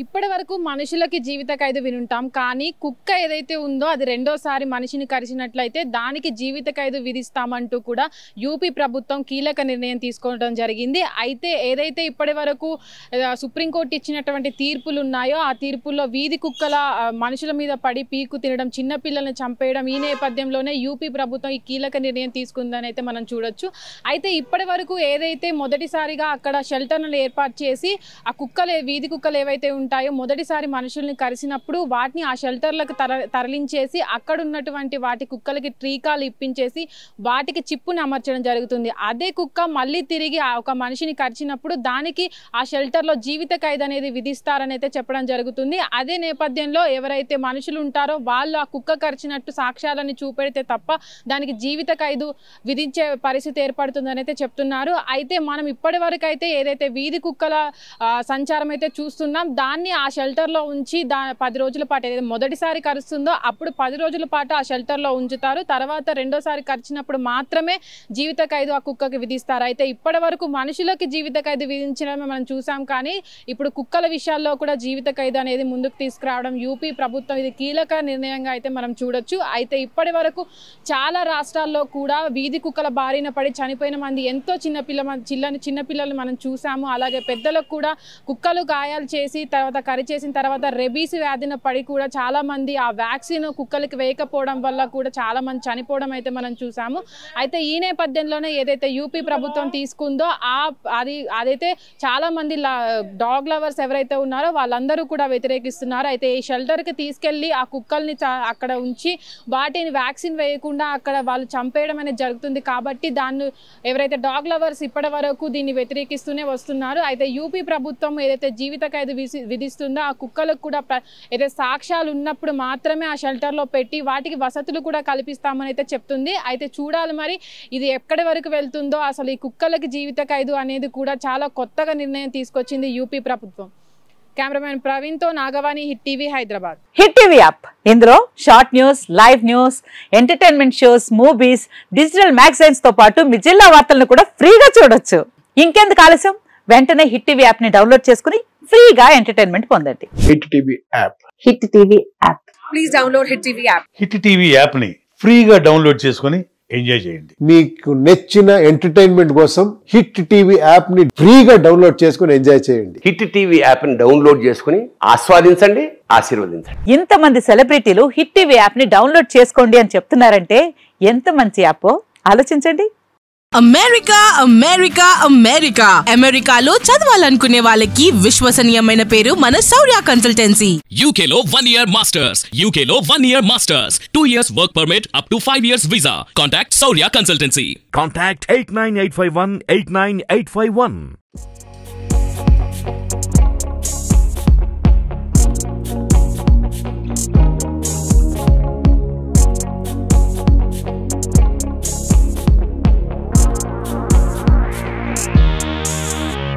ఇప్పటి వరకు మనుషులకి జీవిత ఖైదు వినుంటాం కానీ కుక్క ఏదైతే ఉందో అది రెండోసారి మనిషిని కరిచినట్లయితే దానికి జీవిత ఖైదు విధిస్తామంటూ కూడా యూపీ ప్రభుత్వం కీలక నిర్ణయం తీసుకోవడం జరిగింది. అయితే ఏదైతే ఇప్పటి వరకు సుప్రీంకోర్టు ఇచ్చినటువంటి తీర్పులు ఉన్నాయో ఆ తీర్పుల్లో వీధి కుక్కల మనుషుల మీద పడి పీకు తినడం, చిన్నపిల్లల్ని చంపేయడం, ఈ నేపథ్యంలోనే యూపీ ప్రభుత్వం ఈ కీలక నిర్ణయం తీసుకుందని అయితే మనం చూడొచ్చు. అయితే ఇప్పటి వరకు ఏదైతే మొదటిసారిగా అక్కడ షెల్టర్లను ఏర్పాటు చేసి ఆ కుక్కలు వీధి కుక్కలు ఏవైతే ఉంటాయో మొదటిసారి మనుషుల్ని కరిసినప్పుడు వాటిని ఆ షెల్టర్లకు తరలించేసి అక్కడ ఉన్నటువంటి వాటి కుక్కలకి టీకాలు ఇప్పించేసి వాటికి చిప్పుని అమర్చడం జరుగుతుంది. అదే కుక్క మళ్ళీ తిరిగి ఒక మనిషిని కరిచినప్పుడు దానికి ఆ షెల్టర్లో జీవిత ఖైదు అనేది విధిస్తారని అయితే చెప్పడం జరుగుతుంది. అదే నేపథ్యంలో ఎవరైతే మనుషులు ఉంటారో వాళ్ళు ఆ కుక్క కరిచినట్టు సాక్ష్యాలని చూపెడితే తప్ప దానికి జీవిత ఖైదు విధించే పరిస్థితి ఏర్పడుతుందని అయితే చెప్తున్నారు. అయితే మనం ఇప్పటి వరకు అయితే ఏదైతే వీధి కుక్కల సంచారం అయితే చూస్తున్నాం దాన్ని ఆ షెల్టర్లో ఉంచి 10 రోజుల పాటు ఏదైతే మొదటిసారి కరుస్తుందో అప్పుడు 10 రోజుల పాటు ఆ షెల్టర్లో ఉంచుతారు. తర్వాత రెండోసారి కరిచినప్పుడు మాత్రమే జీవిత ఖైదు ఆ కుక్కకి విధిస్తారు. అయితే ఇప్పటి వరకు మనుషులకి జీవిత ఖైదు విధించడమే మనం చూసాం కానీ ఇప్పుడు కుక్కల విషయాల్లో కూడా జీవిత ఖైదు అనేది ముందుకు తీసుకురావడం యూపీ ప్రభుత్వం ఇది కీలక నిర్ణయంగా అయితే మనం చూడొచ్చు. అయితే ఇప్పటి వరకు చాలా రాష్ట్రాల్లో కూడా వీధి కుక్కల బారిన పడి చనిపోయిన మంది ఎంతో చిన్నపిల్లలు మనం చూసాము. అలాగే పెద్దలకు కూడా కుక్కలు గాయాలు చేసి తర్వాత కరిచేసిన తర్వాత రెబీస్ వ్యాధిన పడి కూడా చాలా మంది ఆ వ్యాక్సిన్ కుక్కలకి వేయకపోవడం వల్ల కూడా చాలా మంది చనిపోవడం అయితే మనం చూసాము. అయితే ఈ నేపథ్యంలోనే ఏదైతే యూపీ ప్రభుత్వం తీసుకుందో అదైతే చాలా మంది డాగ్ లవర్స్ ఎవరైతే ఉన్నారో వాళ్ళందరూ కూడా వ్యతిరేకిస్తున్నారు. అయితే ఈ షెల్టర్కి తీసుకెళ్లి ఆ కుక్కల్ని అక్కడ ఉంచి వాటిని వ్యాక్సిన్ వేయకుండా అక్కడ వాళ్ళు చంపేయడం అనేది జరుగుతుంది. కాబట్టి దాన్ని ఎవరైతే డాగ్ లవర్స్ ఇప్పటి వరకు దీన్ని వ్యతిరేకిస్తూనే వస్తున్నారు. అయితే యూపీ ప్రభుత్వం ఏదైతే జీవిత ఖైదు విధిస్తుందో ఆ కుక్కలకు కూడా ఏదైతే సాక్ష్యాలు ఉన్నప్పుడు మాత్రమే ఆ షెల్టర్లో పెట్టి వాటికి వసతులు కూడా కల్పిస్తామని అయితే చెప్తుంది. అయితే చూడాలి మరి ఇది ఎక్కడి వరకు వెళ్తుందో. అసలు ఈ కుక్కలకి జీవిత ఖైదు అనేది కూడా చాలా కొత్తగా నిర్ణయం తీసుకొచ్చింది యూపీ ప్రభుత్వం. కెమెరామెన్ ప్రవీణ్ తో Nagavani, hit TV, Hyderabad. Hit TV app ఇందులో short news, live news, entertainment shows, movies, digital magazines తో పాటు మీ జిల్లా వార్తలను కూడా ఫ్రీగా చూడొచ్చు. ఇంకెందుకు ఆలస్యం, వెంటనే హిట్ టీవీ యాప్ ని డౌన్లోడ్ చేసుకుని ఫ్రీగా ఎంటర్టైన్మెంట్ పొందండి. Hit TV app. Hit TV app. Please download hit TV app. Hit TV app ని ఫ్రీగా డౌన్లోడ్ చేసుకుని ఎంజాయ్ చేయండి. మీకు నచ్చిన ఎంటర్టైన్మెంట్ కోసం హిట్ టీవీ యాప్ ని ఫ్రీగా డౌన్లోడ్ చేసుకుని ఎంజాయ్ చేయండి. హిట్ టీవీ యాప్ ని డౌన్లోడ్ చేసుకుని ఆస్వాదించండి, ఆశీర్వదించండి. ఇంతమంది సెలబ్రిటీలు హిట్ టీవీ యాప్ ని డౌన్లోడ్ చేసుకోండి అని చెప్తున్నారంటే ఎంత మంచి యాప్ ఆలోచించండి. అమెరికా అమెరికా అమెరికా అమెరికాలో చదవాలనుకునే వాళ్ళకి విశ్వసనీయమైన పేరు మన శౌర్య కన్సల్టెన్సీ. UK లో 1 year masters, UK లో 1 year masters, 2 years work permit up to 5 years visa. Contact Saurya Consultancy. Contact 89851 89851.